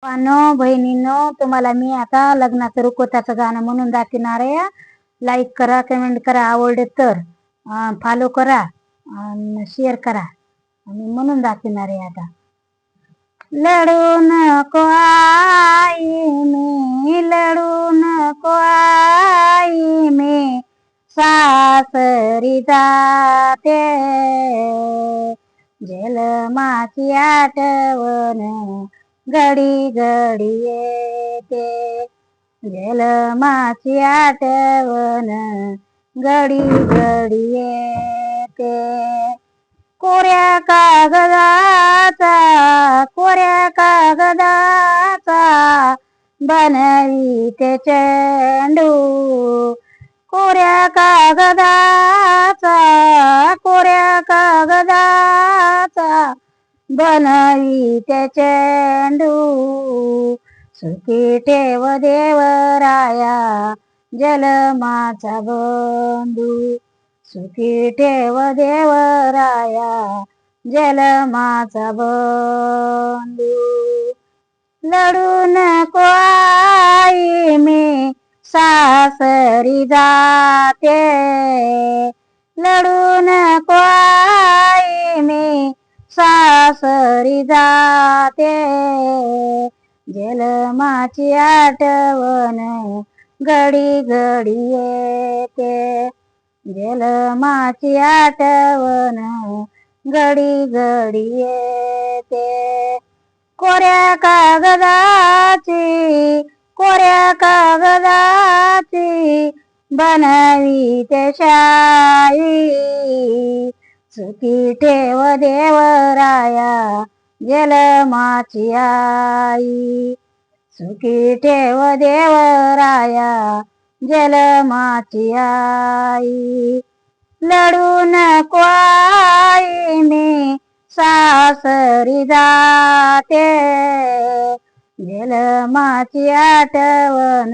पानो बहिणींनो, तुम्हाला मी आता लग्नाचं रुखवताचं गाणं म्हणून दाखवणार आहे. लाईक करा, कमेंट करा, आवडले तर फॉलो करा आणि शेअर करा आणि म्हणून दाखवणार आहे आता. लढू नको आई मी, लढू नको आई मी, सासरी जाते जन्माची आठवण घडी घडी येते, जन्माची आठवण घडी घडी येते. कोऱ्या कागदाचा, कोऱ्या कागदाचा बनवीते चेंडू, कोऱ्या कागदाचा, कोऱ्या कागदाचा बनवीते चेंडू. सुखी ठेव देवराया जन्माचा बंधू, सुखी ठेव देवराया जन्माचा बंधू. लढू नको आई मी, सासरी जाते, लढू नको आई मी, सासरी जाते जन्माची आठवण घडी घडी येते, जन्माची आठवण घडी घडी येते. कोऱ्या कागदाची, कोऱ्या कागदाची बनवीते शाई, सुखी ठेव देवराया जन्माची आई, सुखी ठेव देवराया जन्माची आई. लढू नको आई मी, सासरी जाते, जन्माची आठवण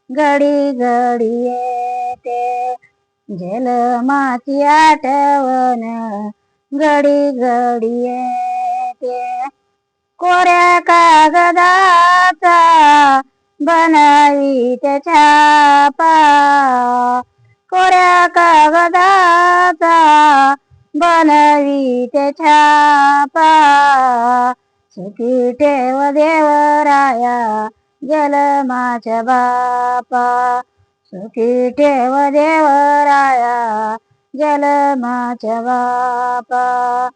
घडी घडी येते, जन्माची आठवण घडी घडी येते. कोऱ्या कागदाचा बनवीते छापा, कोऱ्या कागदाचा बनवीते छापा, सुखी ठेव देवराया जन्माच्या बापा, सुखी ठेव देवराया जन्माच्या बापा.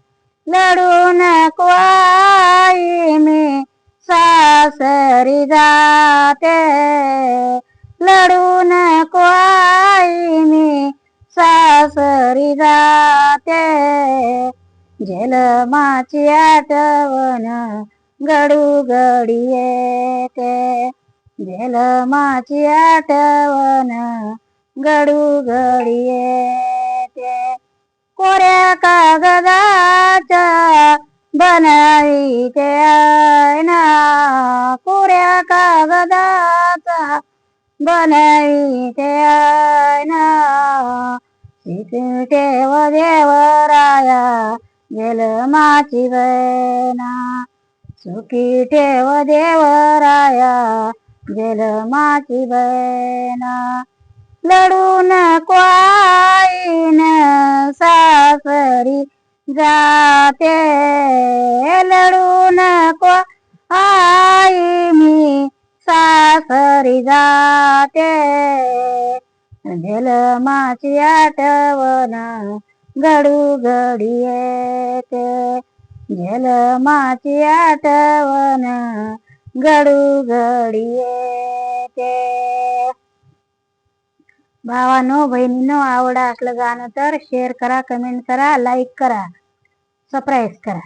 लढू नको आई मी, सासरी जाते, लढू नको आई मी, सासरी जाते जन्माची आठवण घडू घडी येते, जन्माची आठवण घडू घडी येते. कोऱ्या कागदाचा बनवीते ऐना, कोऱ्या कागदाचा बनवीते ऐना, सुखी ठेव देवराया जन्माची बहिणा, सुखी ठेव देवराया जन्माची बहिणा. लढू नको आईन सासरी जाते, लढू नको आई मी, सासरी जाते जन्माची आठवण घडू घडी येते, जन्माची आठवण घडू घडी येते. भावानो बहिणीनो, आवडा असलं गाणं तर शेअर करा, कमेंट करा, लाईक करा, सबस्क्राईब करा.